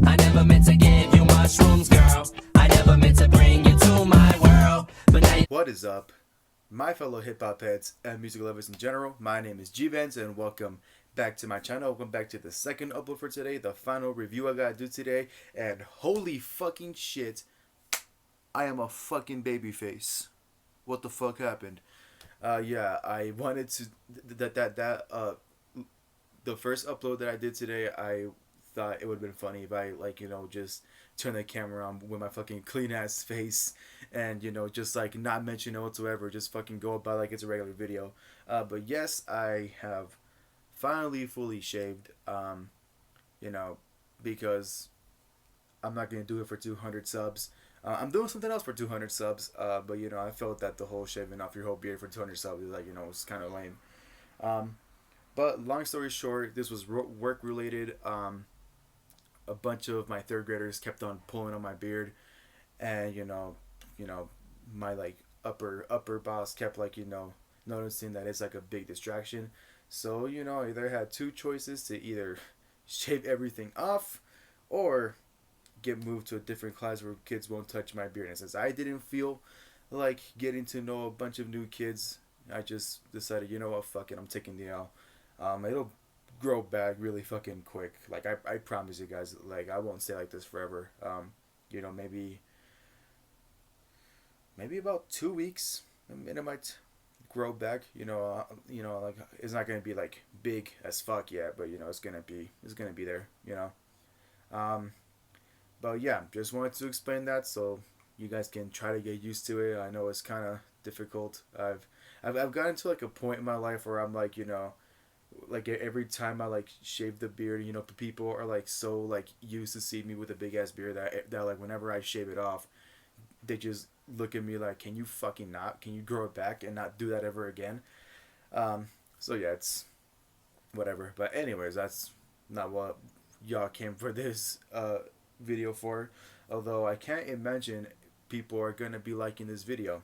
I never meant to give you mushrooms, girl. I never meant to bring you to my world. But now you What is up, my fellow hip hop heads and music lovers in general? My name is G-Vans and welcome back to my channel. Welcome back to the second upload for today, the final review I gotta do today. And holy fucking shit, I am a fucking baby face. What the fuck happened? Yeah, I wanted to the first upload that I did today, I thought it would have been funny if I just turn the camera on with my fucking clean ass face and just like not mention it whatsoever, just fucking go about like it's a regular video. But yes, I have finally fully shaved. You know, because I'm not gonna do it for 200 subs. I'm doing something else for 200 subs. But I felt that the whole shaving off your whole beard for 200 subs is it's kind of lame. Um, but long story short, this was work related. A bunch of my third graders kept on pulling on my beard, and my like upper boss kept noticing that it's like a big distraction. So either had two choices to either shave everything off, or get moved to a different class where kids won't touch my beard. And since I didn't feel like getting to know a bunch of new kids, I just decided, you know what, fuck it, I'm taking the L. It'll grow back really fucking quick. Like I promise you guys, like I won't stay like this forever. Maybe about 2 weeks, and it might grow back. Like it's not gonna be like big as fuck yet, but it's gonna be there. Um, but yeah, just wanted to explain that so you guys can try to get used to it. I know it's kind of difficult. I've gotten to like a point in my life where I'm like every time I like shave the beard, people are like so like used to see me with a big ass beard that like whenever I shave it off, they just look at me like, can you fucking not? Can you grow it back and not do that ever again? So yeah, it's whatever. But anyways, that's not what y'all came for this video for. Although I can't imagine people are gonna be liking this video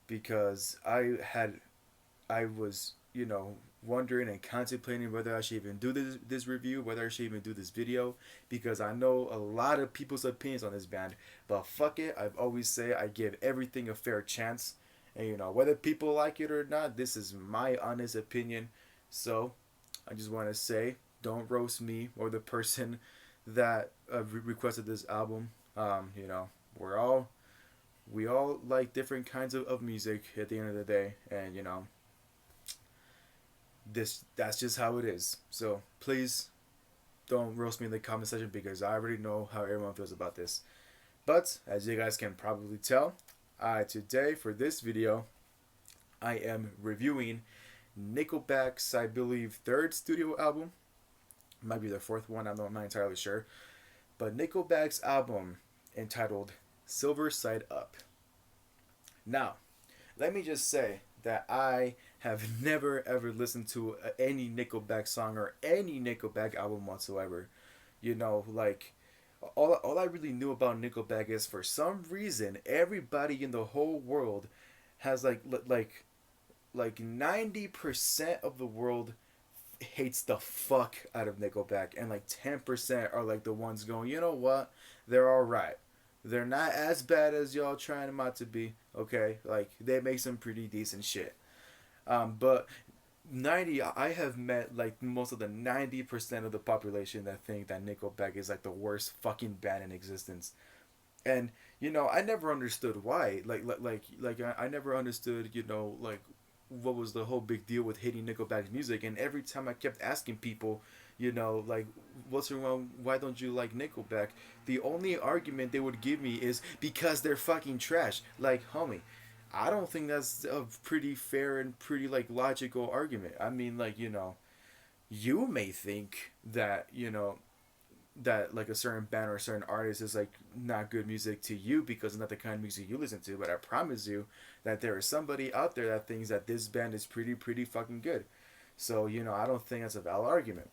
because I was wondering and contemplating whether I should even do this review, whether I should even do this video, because I know a lot of people's opinions on this band. But fuck it, I've always say I give everything a fair chance, and whether people like it or not, this is my honest opinion. So I just want to say, don't roast me or the person that requested this album. We're all we all like different kinds of music at the end of the day, and that's just how it is. So please don't roast me in the comment section because I already know how everyone feels about this. But as you guys can probably tell, today for this video, I am reviewing Nickelback's, I believe, third studio album. Might be their fourth one. I'm not entirely sure. But Nickelback's album entitled Silver Side Up. Now, let me just say that I have never ever listened to any Nickelback song or any Nickelback album whatsoever. Like all I really knew about Nickelback is for some reason everybody in the whole world has like 90% of the world hates the fuck out of Nickelback, and like 10% are like the ones going, you know what, they're all right. They're not as bad as y'all trying them out to be. Okay, like they make some pretty decent shit. But 90, I have met like most of the 90% of the population that think that Nickelback is like the worst fucking band in existence. And I never understood why. I never understood. Like what was the whole big deal with hating Nickelback's music? And every time I kept asking people, like what's wrong? Why don't you like Nickelback? The only argument they would give me is because they're fucking trash. Like, homie, I don't think that's a pretty fair and pretty like logical argument. I mean, like you may think that that like a certain band or a certain artist is like not good music to you because it's not the kind of music you listen to, but I promise you that there is somebody out there that thinks that this band is pretty fucking good. So I don't think that's a valid argument.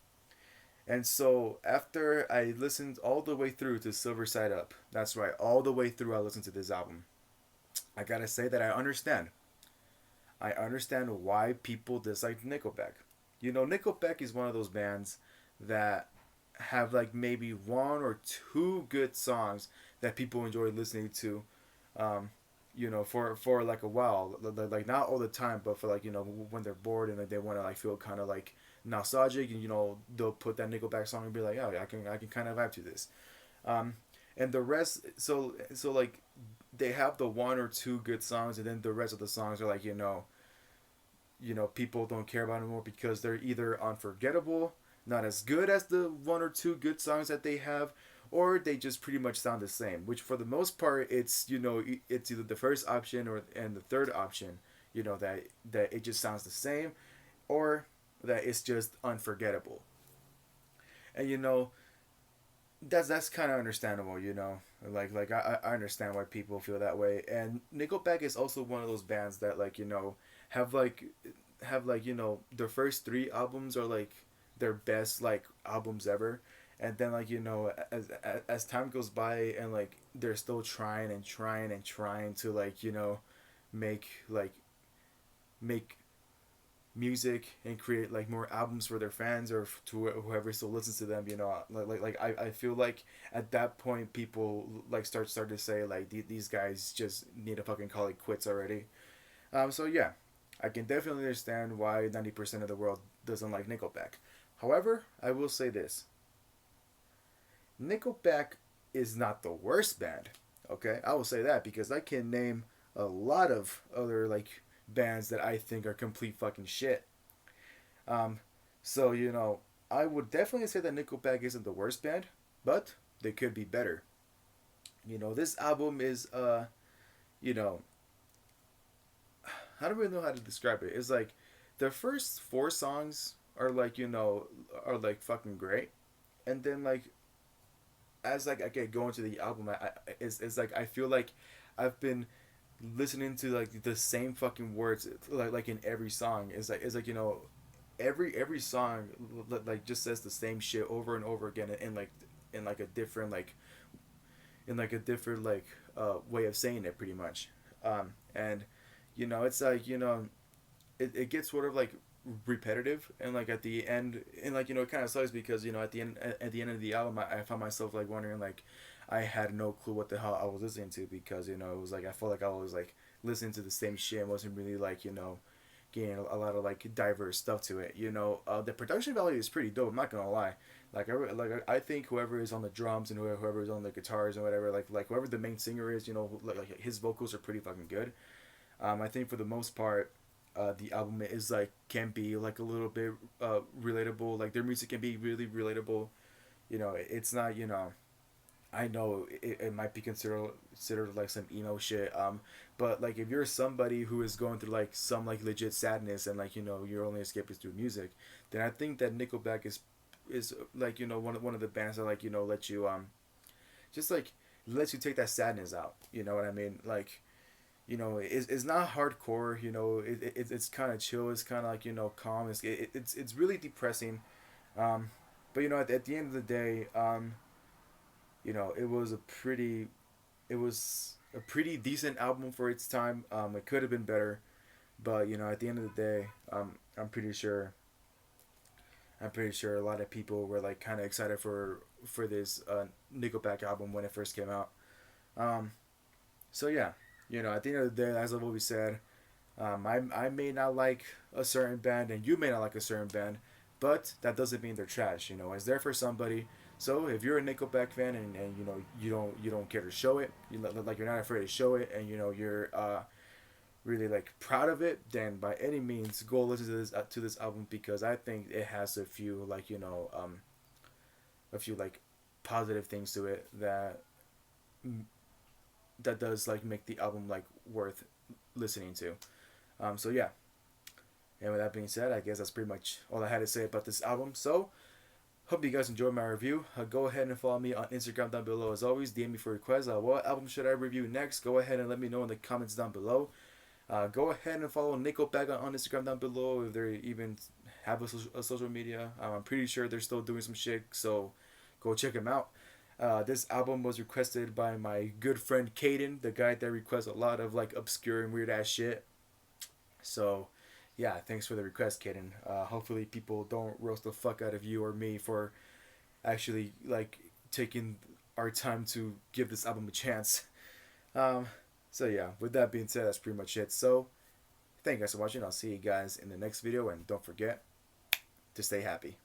And so after I listened all the way through to Silver Side Up, that's right, all the way through I listened to this album, I gotta say that I understand why people dislike Nickelback. Nickelback is one of those bands that have like maybe one or two good songs that people enjoy listening to, um, for like a while, like not all the time, but for like when they're bored and like they want to like feel kind of like nostalgic, and they'll put that Nickelback song and be like, oh, I can kind of vibe to this, um, and the rest, so like they have the one or two good songs, and then the rest of the songs are like people don't care about anymore because they're either unforgettable, not as good as the one or two good songs that they have, or they just pretty much sound the same. Which for the most part, it's either the first option or and the third option. That it just sounds the same, or that it's just unforgettable. And that's kind of understandable. I understand why people feel that way. And Nickelback is also one of those bands that have like their first three albums are like their best like albums ever, and then as time goes by and like they're still trying and trying and trying to make make music and create like more albums for their fans or to whoever still listens to them. I feel like at that point people like start to say like these guys just need to fucking call it quits already. So yeah, I can definitely understand why 90% of the world doesn't like Nickelback. However, I will say this: Nickelback is not the worst band. Okay, I will say that because I can name a lot of other like bands that I think are complete fucking shit. Um, so I would definitely say that Nickelback isn't the worst band, but they could be better. This album is you know, I don't really know how to describe it. It's like the first four songs are are like fucking great, and then like as like I get going to the album, it's like I feel like I've been listening to like the same fucking words like in every song. It's like every song like just says the same shit over and over again in like a different way of saying it pretty much. And it's like it gets sort of like repetitive, and like at the end, and like it kind of sucks because at the end of the album I found myself like wondering like I had no clue what the hell I was listening to because it was like I felt like I was like listening to the same shit and wasn't really like getting a lot of like diverse stuff to it. The production value is pretty dope. I'm not gonna lie. I think whoever is on the drums and whoever is on the guitars and whatever, like whoever the main singer is, like his vocals are pretty fucking good. I think for the most part, the album is like can be like a little bit relatable. Like their music can be really relatable. It's not I know it might be considered like some emo shit. But like if you're somebody who is going through like some like legit sadness and like your only escape is through music, then I think that Nickelback is like one of the bands that like let you just like lets you take that sadness out. You know what I mean? Like it's not hardcore. It's kind of chill. It's kind of like calm. It's really depressing. But at the end of the day, it was it was a pretty decent album for its time. It could have been better, but at the end of the day, I'm pretty sure. I'm pretty sure a lot of people were like kind of excited for this Nickelback album when it first came out. Um, so yeah, at the end of the day, as I've always said, I may not like a certain band and you may not like a certain band, but that doesn't mean they're trash. It's there for somebody. So if you're a Nickelback fan and you don't care to show it, like you're not afraid to show it, and you're really like proud of it, then by any means go listen to this album because I think it has a few like positive things to it that does like make the album like worth listening to. So yeah, and with that being said, I guess that's pretty much all I had to say about this album. So hope you guys enjoyed my review. Go ahead and follow me on Instagram down below. As always, DM me for requests. What album should I review next? Go ahead and let me know in the comments down below. Go ahead and follow Nickelback on Instagram down below if they even have a social media. I'm pretty sure they're still doing some shit, so go check them out. This album was requested by my good friend Kayden, the guy that requests a lot of like obscure and weird ass shit. So, yeah, thanks for the request, Kayden. Hopefully, people don't roast the fuck out of you or me for actually like taking our time to give this album a chance. So yeah, with that being said, that's pretty much it. So thank you guys for watching. I'll see you guys in the next video, and don't forget to stay happy.